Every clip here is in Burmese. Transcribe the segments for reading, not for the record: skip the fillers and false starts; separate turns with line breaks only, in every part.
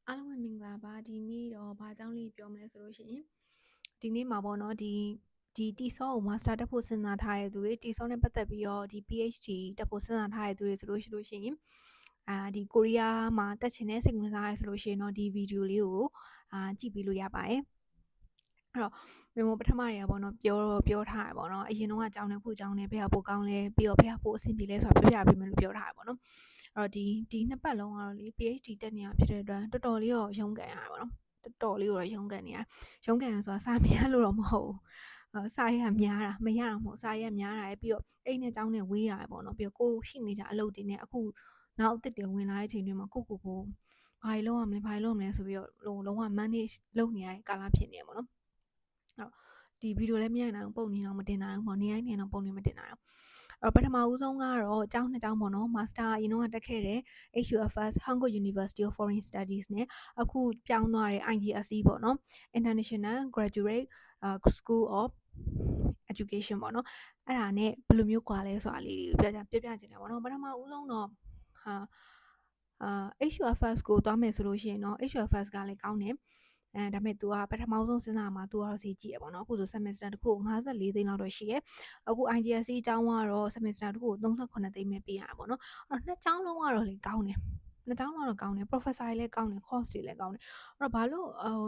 အားလုံးပဲမင်္ဂလာပါဒီနေ့တော့ဘာအကြောင်းလေးပြောမလဲဆိုလို့ရှိရင်ဒီနေ့မှာပေါ့နော်ဒီတီဆောကို master တက်ဖို့စဉ်းစားထားတဲ့သူတွေတီဆောနဲ့ပတ်သက်ပြီးတော့ဒီ PhD တက်ဖို့စဉ်းစားထားတဲ့သူတွေဆိုလို့ရှိရင်ဒီကိုရီးယားမှာတက်ချင်တဲ့စိတ်ဝင်စားရဆိုလို့ရှိရင်တော့ဒီဗီဒီယိုလေးကိုကြည့်ပြီးလို့ရပါတယ်အဲ့တော့မြန်မာပထမတွေကပေါ့နော်ပြောထားရပေါ့နော်အရင်တော့အကြောင်းနဲ့ခုအကြောင်းနဲ့ဘယ်ဟာပိုကောင်းလဲပြီးတော့ဘယ်ဟာပိုအဆင်ပြေလဲဆိုတာပြပြပေးမယ်လို့ပြောထားရပေါ့နော်အဲ့တော့ဒီနှစ်ပတ်လုံးကတော့လေ PhD တက်နေရဖြစ်တဲ့အတွက်တော်တော်လေးတော့ရုန်းကန်ရပါပေါ့နော်တော်တော်လေးတော့ရုန်းကန်နေရရုန်းကန်ဆိုတာစာမရလို့တော့မဟုတ်ဘူးစာရများတာမရတာမဟုတ်စာရများတာပြီးတော့အိမ်နဲ့ကျောင်းနဲ့ဝေးရတယ်ပေါ့နော်ပြီးတော့ကိုရှိနေကြအလုပ်တွေနဲ့အခုနောက်အသစ်တွေဝင်လာတဲ့အချိန်တွေမှာကိုဘာလို့လုပ်ရမလဲဆိုပြီးတော့လုံးဝ manage လုပ်နေရတဲ့ကာလဖြစ်နေရပေါ့နော်အဲ့တော့ဒီဗီဒီယိုလည်းမရိုက်နိုင်ဘူးပုံနေတော့မတင်နိုင်ဘူးပေါ့နေရိုက်နေတော့ပုံနေမတင်နိုင်ဘူးပထမဦးဆုံးကတော့ကျောင်းနှစ်ကျောင်းပေါ့နော် master အရင်တော့တက်ခဲ့တဲ့ HUFS Hankook University of Foreign Studies နဲ့အခုပြောင်းသွားတဲ့ IGSC ပေါ့နော် International Graduate School of Education ပေါ့နော်အဲ့ဒါနဲ့ဘယ်လိုမျိုးကွာလဲဆိုတာလေးတွေပြချင်တယ်ပေါ့နော်ပထမဦးဆုံးတော့HUFS ကိုသွားမယ်ဆိုလို့ရှိရင်တော့ HUFS ကလည်းကောင်းတယ်ဒါပေမဲ့ तू ကပထမဆုံးစဉ်းစားမှာ तू ကတော့စီကြည့်ရပေါ့နော်အခုဆို semester တစ်ခုကို54သိန်းလောက်တော့ရှိရအခု IGSC အကြောင်းကတော့ semester တစ်ခုကို38သိန်းပဲပေးရပါပေါ့နော်အဲ့တော့နှစ်ကျောင်းလုံးကတော့လေကောင်းတယ်နှစ်ကျောင်းလုံးတော့ကောင်းတယ် professor တွေလည်းကောင်းတယ် course တွေလည်းကောင်းတယ်အဲ့တော့ဘာလို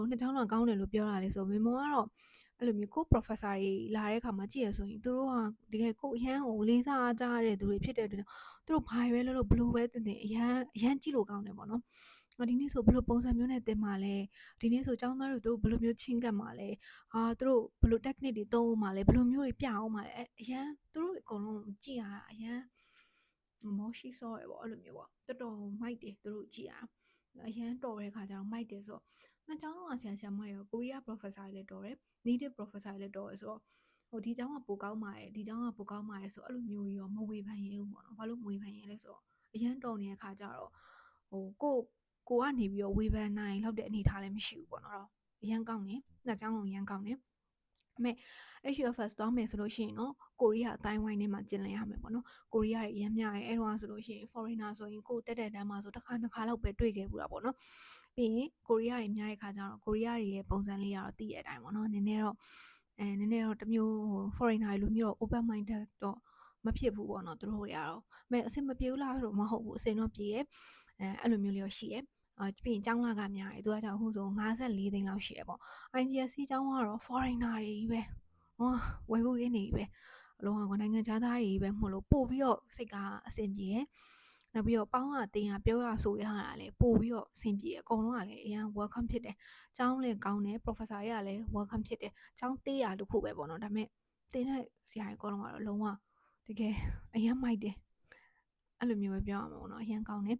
့နှစ်ကျောင်းလုံးကောင်းတယ်လို့ပြောတာလဲဆိုမေမောကတော့အဲ့လိုမျိုးကို professor တွေလာတဲ့အခါမှာကြည့်ရဆိုရင်သူတို့ကတကယ်ကိုအရန်ကိုလေးစားကြတဲ့သူတွေဖြစ်တဲ့အတွက်သူတို့ဘာပဲလို့ဘလို့ပဲတင်အရန်ကြည့်လို့ကောင်းတယ်ပေါ့နော်ဒီနေ့ဆိုဘလို့ပုံစံမျိုးနဲ့တင်มาလဲဒီနေ့ဆိုចောင်းသားတို့ဘလို့မျိုးချင်းကပ်มาလဲသူတို့ဘလို့ technique တွေသုံးมาလဲဘလို့မျိုးတွေပြအောင်มาလဲအရန်သူတို့အကုန်လုံးကြည့်ရတာအရန်မောရှိစောရပေါ့အဲ့လိုမျိုးပေါ့တော်တော်မိုက်တယ်သူတို့ကြည့်ရအရန်တော်တဲ့ခါကျတော့မိုက်တယ်ဆိုတော့နှစ်ကျောင်းလုံးကဆရာမတွေရောကိုရီးယား professor တွေလည်းတော်တယ် native professor တွေလည်းတော်တယ်ဆိုတော့ဒီကျောင်းကပိုကောင်းပါတယ်ဒီကျောင်းကပိုကောင်းပါတယ်ဆိုအဲ့လိုမျိုးကြီးရောမဝေဖန်ရဲဘူးပေါ့နော်ဘာလို့မဝေဖန်ရဲလဲဆိုတော့အရန်တော်နေတဲ့ခါကျတော့ကိုကနေပြီးတော့ဝေဖန်နိုင်လောက်တဲ့အနေအထားလည်းမရှိဘူးပေါ့နော်တော့အရန်ကောင်းတယ်နှစ်ကျောင်းလုံးအရန်ကောင်းတယ်အမေ HUFS သွားမယ်ဆိုလို့ရှိရင်တော့ကိုရီးယားအတိုင်းဝိုင်းထဲမှာကျင်လည်ရမယ်ပေါ့နော်ကိုရီးယားတွေအရန်များတယ်အဲ့တော့ဆိုလို့ရှိရင် foreigner ဆိုရင်ကိုတက်တဲ့တန်းမှာဆိုတစ်ခါနှစ်ခါလောက်ပဲတွေ့ခဲ့ဘူးတာပေါ့နော်ပြီးရင်ကိုရီးယားတွေများတဲ့ခါကျတော့ကိုရီးယားတွေရဲ့ပုံစံလေးကတော့သိရတဲ့အတိုင်းပေါ့နော်နည်းနည်းတော့တမျိုးforeigner တွေလိုမျိုးတော့ open minded တော့မဖြစ်ဘူးပေါ့နော်သူတို့တွေကတော့အဆင်မပြေဘူးလားဆိုတော့မဟုတ်ဘူးအဆင်တော့ပြေရဲ့အဲ့လိုမျိုးလေးတော့ရှိရဲ့ပြီးရင်ကျောင်းလာကများတယ်သူကကြောင့်အခုဆို54သိန်းလောက်ရှိရပေါ့ IGSC ကျောင်းကတော့ foreigner တွေကြီးပဲဝယ်ခုရင်းနေကြီးပဲအလုံးကနိုင်ငံခြားသားတွေကြီးပဲမို့လို့ပို့ပြီးတော့စိတ်ကအဆင်ပြေရနောက်ပြီးတော့ပေါင်းကတင်ရပြောရဆိုရတာလည်းပို့ပြီးတော့အဆင်ပြေအကုန်လုံးကလည်းအရန် welcome ဖြစ်တယ်ကျောင်းလည်းကောင်းတယ် professor တွေကလည်း welcome ဖြစ်တယ်ကျောင်းသေးရတခုပဲပေါ့နော်ဒါပေမဲ့တင်တဲ့ဆရာကြီးအကုန်လုံးကတော့လုံးဝတကယ်အရန်မိုက်တယ်အဲ့လိုမျိုးပဲပြောရမှာပေါ့နော်အရန်ကောင်းတယ်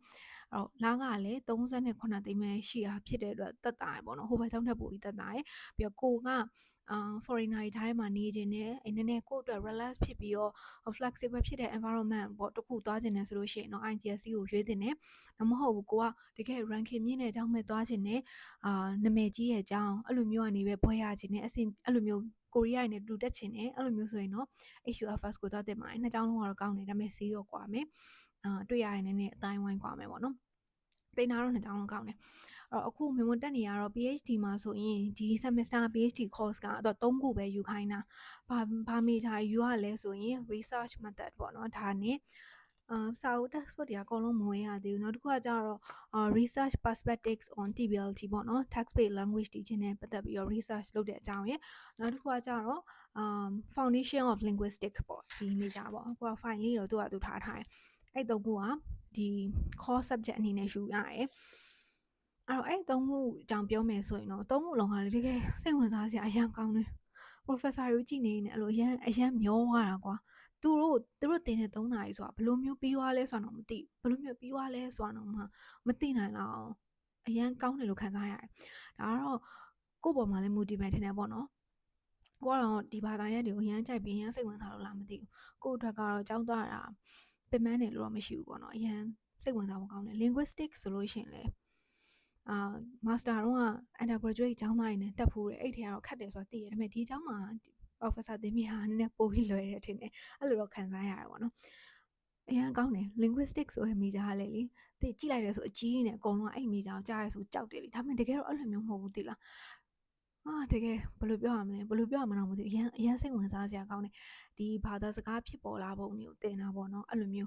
အဲ့တော့လာကလည်း38သိန်းပဲရှိတာဖြစ်တဲ့အတွက်တက်တာရပေါ့နော်ဟိုဘက်ကျောင်းထက်ပိုပြီးတက်တာရပြီးတော့ကိုကforeigner တွေထားထဲမှာနေခြင်းနဲ့နည်းနည်းကိုယ့်အတွက် relax ဖြစ်ပြီးတော့ flexible ဖြစ်တဲ့ environment ပေါ့တခုသွားခြင်းနဲ့ဆိုလို့ရှိရင်တော့ IGSC ကိုရွေးတင်တယ်မဟုတ်ဘူးကိုကတကယ် ranking မြင့်တဲ့အကြောင်းမဲ့သွားခြင်းနဲ့နာမည်ကြီးရဲ့အကြောင်းအဲ့လိုမျိုးကနေပဲဘွဲရခြင်းနဲ့အဆင်အဲ့လိုမျိုးကိုရီးယားနဲ့တူတက်ခြင်းနဲ့အဲ့လိုမျိုးဆိုရင်တော့ HUFS ကိုသွားတင်ပါတယ်နှစ်ကျောင်းလုံးကတော့ကောင်းတယ်ဒါပေမဲ့စီးတော့ကွာမယ်တွေ့ရတဲ့နည်းနည်းအတိုင်းဝိုင်းကွာမယ်ပေါ့နော်တင်တာတော့နှစ်ကျောင်းလုံးကောင်းတယ်အခုမွန်တက်နေရတော့ PhD မှာဆိုရင်ဒီ semester PhD course ကတော့3ခုပဲယူခိုင်းတာဘာ major ယူရလဲဆိုရင် research method ပေါ့နော်ဒါနဲ့စာအုပ် textbook တွေအကုန်လုံးမဝင်ရသေးဘူးနောက်တစ်ခုကကျတော့research perspectives on TBLT ပေါ့နော် text based language teaching နဲ့ပတ်သက်ပြီးတော့ research လုပ်တဲ့အကြောင်းရယ်နောက်တစ်ခုကကျတော့foundation of linguistics ပေါ့ဒီ major ပေါ့ကိုက file လေးတော့သူထားထားတယ်အဲ့3ခုကဒီ core subject အနေနဲ့ယူရတယ်အဲ့တော့အဲ့3ခုအကြောင်းပြောမယ်ဆိုရင်တော့3ခုလုံးကလည်းတကယ်စိတ်ဝင်စားစရာအရန်ကောင်းတယ် professor တွေကြည့်နေနေအဲ့လိုအရန်မျောသွားတာကွာသူတို့တင်တဲ့3နာရီဆိုတာဘယ်လိုမျိုးပြီးသွားလဲဆိုတာတော့မသိဘယ်လိုမျိုးပြီးသွားလဲဆိုတာတော့မသိနိုင်တော့အရန်ကောင်းတယ်လို့ခံစားရတယ်ဒါကတော့ကိုယ့်ပေါ်မှာလည်း motivate ထင်တယ်ပေါ့နော်ကိုကတော့ဒီဘာသာရပ်တွေကိုအရန်ကြိုက်ပြီးအရန်စိတ်ဝင်စားလို့လားမသိဘူးကို့အတွက်ကတော့ကျောင်းသွားတာပင်ပန်းတယ်လို့တော့မရှိဘူးပေါ့နော်အရန်စိတ်ဝင်စားဖို့ကောင်းတယ် linguistics ဆိုလို့ရှိရင်လည်းmaster တော့ undergraduate ကျောင်းသားတွေနဲ့တက်ဖို့အဲ့ထဲကတော့ခက်တယ်ဆိုတာသိရတယ်ဒါပေမဲ့ဒီကျောင်းမှာ professor တင်မိဟာနည်းနည်းပိုပြီးလွယ်တယ်ထင်တယ်အဲ့လိုတော့ခံစားရတယ်ပေါ့နော်အရန်ကောင်းတယ် linguistics ဆိုရင်မိကြလေ ကြည့်လိုက်တယ်ဆိုအကြီးနဲ့အကုန်လုံးအဲ့မိကြောင်ကြားရဆိုကြောက်တယ်လေဒါပေမဲ့တကယ်တော့အဲ့လိုမျိုးမဟုတ်ဘူးတိလားတကယ်ဘယ်လိုပြောရမလဲဘယ်လိုပြောရမလဲမသိဘူးအရန်စိတ်ဝင်စားစရာကောင်းတယ်ဒီဘာသာစကားဖြစ်ပေါ်လာပုံတွေကိုသင်တာပေါ့နော်အဲ့လိုမျို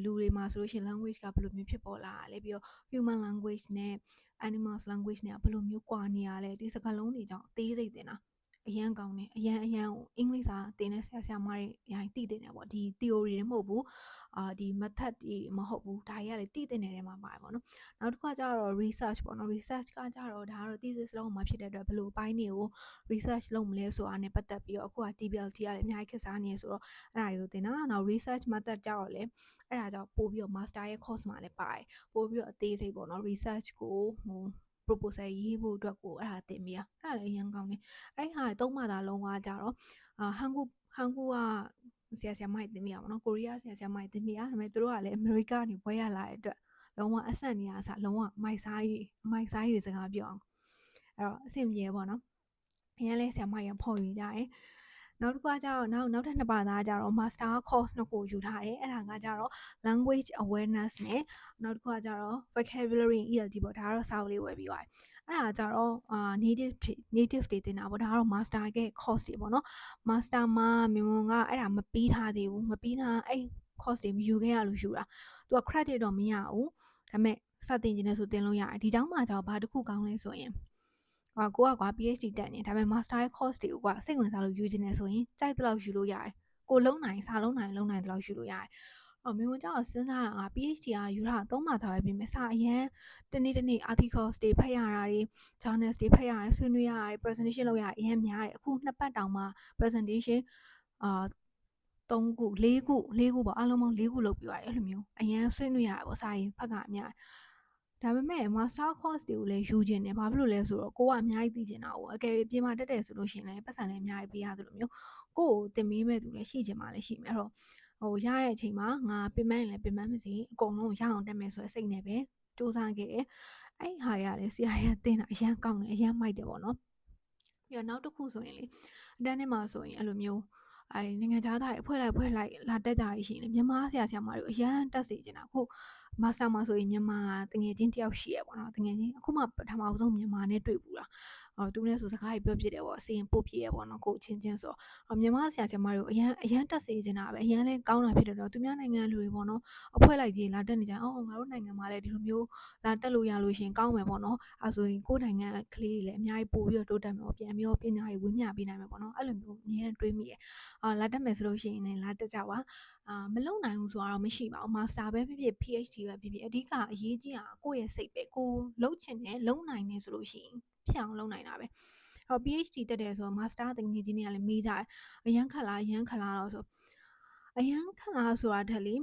းလူတွေမှာဆိုလို့ရှိရင် language ကဘယ်လိုမျိုးဖြစ်ပေါ်လာလဲပြီးတော့ human language နဲ့ animals language နဲ့ဘယ်လိုမျိုးကွာနေရလဲဒီစကားလုံးတွေကြောင့်အသေးစိတ်သင်တာအရန်ကောင်းတယ်အရန်အင်္ဂလိပ်စာသင်တဲ့ဆရာမတွေရိုင်းသိတင်တယ်ပေါ့ဒီ theory တွေမဟုတ်ဘူးဒီ method တွေမဟုတ်ဘူးဒါတွေကလေသိတင်တဲ့ထဲမှာပါတယ်ပေါ့နော်နောက်တစ်ခါကျတော့ research ပေါ့နော် research ကကြတော့ဒါကတော့ thesis လောက်မှာဖြစ်တဲ့အတွက်ဘယ်လိုပိုင်းတွေကို research လုပ်မလဲဆိုတာနဲ့ပတ်သက်ပြီးတော့အခုက TBLT ကလည်းအများကြီးခက်စားနေရဆိုတော့အဲ့ဒါတွေကိုသင်တာနောက် research method ကြတော့လေအဲ့ဒါကြောင့်ပို့ပြီးတော့ master ရဲ့ course မှာလည်းပါတယ်ပို့ပြီးတော့အသေးစိတ်ပေါ့နော် research ကိုproposal ရေးဖို့အတွက်ကိုအဲ့ဒါသင်ပြီးအဲ့ဒါလည်းအရင်ကောင်းတယ်အဲ့ဟာသုံးမှသာလုံးဝကြတော့한국ကဆရာမတွေသင်မိရပါတော့ကိုရီးယားဆရာမတွေသင်မိရဒါပေမဲ့သူတို့ကလည်းအမေရိကကနေဘွဲရလာတဲ့အတွက်လုံးဝအဆန့်နေရအစားလုံးဝမိုက်စားကြီးတွေစကားပြောအောင်အဲ့တော့အဆင်ပြေပေါ့နော်အရင်လဲဆရာမတွေဖော်ယူကြတယ်နောက်တစ်ခါကျတော့နောက်ထပ်နှစ်ပါးသားကျတော့ master course နှစ်ခုယူထားတယ်အဲ့ဒါကကျတော့ language awareness နဲ့နောက်တစ်ခါကျတော့ vocabulary ELT ပေါ့ဒါကတော့စာအုပ်လေးဝယ်ပြီးသွားတယ်အဲ့ဒါကြတော့native တွေတင်တာပေါ့ဒါကတော့ master ရဲ့ course တွေပေါ့နော် master မှာမြန်မာကအဲ့ဒါမပြီးထားသေးဘူးမပြီးထားအဲ့ course တွေမယူခဲ့ရလို့ယူတာသူက credit တော့မရဘူးဒါပေမဲ့စတင်ခြင်းနဲ့ဆိုတင်လို့ရတယ်ဒီကြောင့်မှကျတော့ဘာတစ်ခုကောင်းလဲဆိုရင်ကိုက PhD တက်နေဒါပေမဲ့ master course တွေကိုစိတ်ဝင်စားလို့ယူခြင်းနဲ့ဆိုရင်ကြိုက်တဲ့လောက်ယူလို့ရတယ်ကိုလုံးနိုင်စာလုံးနိုင်တဲ့လောက်ယူလို့ရတယ်မြန်မာကျောင်းစဉ်းစားတာက PhD ကယူတာ3မှသာပဲပြင်မယ်စာအရင်တနေ့ articles တွေဖတ်ရတာတွေ journals တွေဖတ်ရတယ်ဆွေးနွေးရတယ် presentation လုပ်ရအရင်များတယ်အခုနှစ်ပတ်တောင်မှ presentation 3ခု4ခုပေါ့အားလုံးပေါင်း4ခုလုပ်ပြီးရတယ်အဲ့လိုမျိုးအရင်ဆွေးနွေးရတယ်ပေါ့စာရင်ဖတ်ကအများဒါပေမဲ့ master course တွေကိုလည်းယူခြင်းတယ်ဘာဖြစ်လို့လဲဆိုတော့ကိုကအများကြီးသိချင်တာပေါ့အကယ်၍ပြင်မာတက်တယ်ဆိုလို့ရှိရင်လည်းပတ်စံလည်းအများကြီးပေးရသလိုမျိုးကိုကိုသင်ပေးမဲ့သူလည်းရှိချင်မှလည်းရှိမယ်အဲ့တော့ရတဲ့အချိန်မှာငါပင်ပန်းရင်လည်းပင်ပန်းမစီအကုန်လုံးရအောင်တက်မယ်ဆိုတဲ့စိတ်နဲ့ပဲစူးစမ်းခဲ့တယ်အဲ့ဟာရလည်းဆရာရသင်တာအရန်ကောင်းတယ်အရန်မိုက်တယ်ပေါ့နော်ပြီးတော့နောက်တစ်ခုဆိုရင်လေအတန်းထဲမှာဆိုရင်အဲ့လိုမျိုးနိုင်ငံခြားသားတွေအဖွဲ့လိုက်လာတက်ကြရရှိရင်မြန်မာဆရာမတွေကိုအရန်တက်စေချင်တာအခုမာစတာမှာဆိုရင်မြန်မာတငယ်ချင်းတယောက်ရှိရပေါ့နော်တငယ်ချင်းအခုမှပထမဆုံးမြန်မာနဲ့တွေ့ဘူးလားသူနဲ့ဆိုစကားပြောပြတယ်ပေါ့အစီရင်ပို့ပြရပေါ့နော်ကိုချင်းဆိုမြန်မာဆရာမတွေကိုအရန်တက်စေချင်တာပဲအရန်လဲကောင်းတာဖြစ်တယ်တော့သူများနိုင်ငံလူတွေပေါ့နော်အဖွဲ့လိုက်ကြီးလာတက်နေကြငါတို့နိုင်ငံမှာလည်းဒီလိုမျိုးလာတက်လို့ရလို့ရှင်ကောင်းမယ်ပေါ့နော်အဲဆိုရင်ကိုယ်နိုင်ငံကလေးတွေလည်းအများကြီးပို့ပြီးတော့တိုးတက်မယ်ပြန်ပြီးတော့ပညာရေးဝင်းမြပေးနိုင်မယ်ပေါ့နော်အဲ့လိုမျိုးအများနဲ့တွေးမိရလာတက်မယ်ဆိုလို့ရှိရင်လည်းလာတက်ကြပါမလုံနိုင်ဘူးဆိုတော့မရှိပါဘူး master ပဲဖြစ်ဖြစ် PhD ပဲဖြစ်ဖြစ်အဓိကအရေးကြီးတာကိုယ့်ရဲ့စိတ်ပဲကိုလုံချင်တယ်လုံနိုင်တယ်ဆိုလို့ရှိရင်ဖြစ်အောင်လုံနိုင်တာပဲPhD တက်တယ်ဆိုတော့ master တကယ်ကြီးနေရလဲမေးကြတယ်အရန်ခက်လားတော့ဆိုအရန်ခက်လားဆိုတာထက်လေ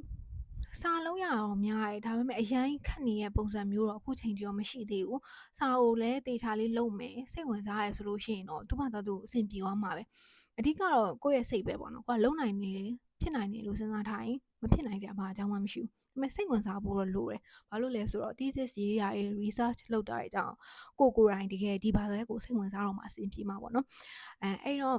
စာလုံးရအောင်များတယ်ဒါပေမဲ့အရန်ခက်နေတဲ့ပုံစံမျိုးတော့အခုချိန်ထိတော့မရှိသေးဘူးစာအုပ်လည်းတေချာလေးလုပ်မယ်စိတ်ဝင်စားရဆိုလို့ရှိရင်တော့သူ့ဘာသာသူအဆင်ပြေသွားမှာပဲအဓိကတော့ကိုယ့်ရဲ့စိတ်ပဲပေါ့နော်ကိုကလုံနိုင်နေဖြစ်နိုင်တယ်လို့စဉ်းစားထားရင်မဖြစ်နိုင်ကြဘာအကြောင်းမှမရှိဘူးဒါပေမဲ့စိတ်ဝင်စားဖို့တော့လိုတယ်ဘာလို့လဲဆိုတော့ thesis ရေးရရေး research လုပ်တာအကြောင်းကိုယ်တိုင်တကယ်ဒီဘာသာကိုစိတ်ဝင်စားတော့မှအဆင်ပြေမှာပေါ့နော်အဲ့တော့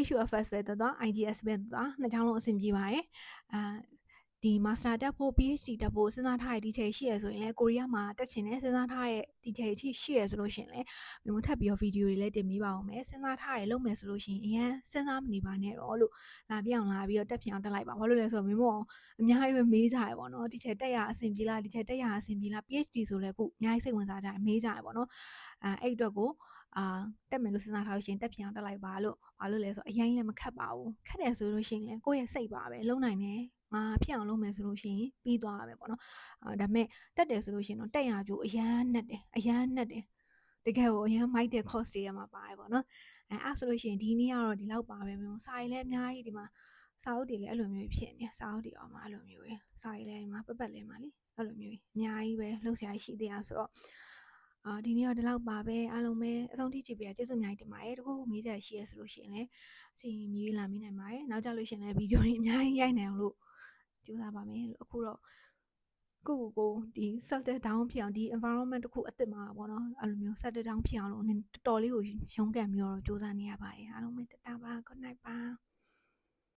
HUFS ပဲသွား IGS ပဲသွားနှစ်ချောင်းလုံးအဆင်ပြေပါတယ်ဒီ master တက်ဖို့ PhD တက်ဖို့စဉ်းစားထားတဲ့ဒီချိန်ရှိရဆိုရင်လည်းကိုရီးယားမှာတက်ချင်တယ်စဉ်းစားထားတဲ့ဒီချိန်ရှိရဆိုလို့ရှိရင်လည်းမျိုးထပ်ပြီးတော့ဗီဒီယိုတွေလည်းတင်ပေးပါဦးမယ်စဉ်းစားထားရလုပ်မယ်ဆိုလို့ရှိရင်အရင်စဉ်းစားမနေပါနဲ့တော့လို့လာပြအောင်လာပြီးတော့တက်ပြအောင်တက်လိုက်ပါဘာလို့လဲဆိုတော့မျိုးအများကြီးပဲမေးကြရပေါ့နော်ဒီချိန်တက်ရအဆင်ပြေလားဒီချိန်တက်ရအဆင်ပြေလား PhD ဆိုလည်းအခုအများကြီးစိတ်ဝင်စားကြတယ်မေးကြရပေါ့နော်အဲ့အတွက်ကိုတက်မယ်လို့စဉ်းစားထားလို့ရှိရင်တက်ပြအောင်တက်လိုက်ပါလို့ဘာလို့လဲဆိုတော့အရင်လည်းမခက်ပါဘူးခက်တယ်ဆိုလို့ရှိရင်လည်းကိုယ့်ရဲ့စိတ်ပါပဲလုံနိုင်တယ်ငါဖြစ်အောင်လုပ်မယ်ဆိုလို့ရှိရင်ပြီးသွားရမယ်ပေါ့နော်ဒါပေမဲ့တက်တယ်ဆိုလို့ရှိရင်တော့တက်ရကြိုးအရန်နဲ့တယ်တကယ်ကိုအရန်မိုက်တဲ့ course တွေထဲမှာပါတယ်ပေါ့နော်အဲ့ဆိုလို့ရှိရင်ဒီနေ့ကတော့ဒီလောက်ပါပဲမျိုးစာရေးလည်းအများကြီးဒီမှာစာအုပ်တွေလည်းအဲ့လိုမျိုးဖြစ်နေစာအုပ်တွေအောင်မှာအဲ့လိုမျိုးစာရေးလည်းဒီမှာပတ်လဲမှာလေအဲ့လိုမျိုးအများကြီးပဲလှုပ်ရှားရှိသေးတာဆိုတော့ဒီနေ့တော့ဒီလောက်ပါပဲအားလုံးပဲအဆုံးထိကြည့်ပေးရကျေးဇူးအများကြီးတင်ပါတယ်တခုမေးစရာရှိရဆိုလို့ရှိရင်လည်းအချိန်မီလာမေးနိုင်ပါတယ်နောက်ကြလို့ရှိရင်လည်းဗီဒီယိုတွေအများကြီးရိုက်နိုင်အောင်လို့ကြိုးစားပါမယ်လို့အခုတော့ကိုဒီ settle down ဖြစ်အောင်ဒီ environment တစ်ခုအစ်စ်မှာပေါ့နော်အဲ့လိုမျိုး settle down ဖြစ်အောင်လို့တော်တော်လေးကိုရုန်းကန်ပြီးတော့ကြိုးစားနေရပါတယ်အားလုံးပဲတတာပါ good night ပါ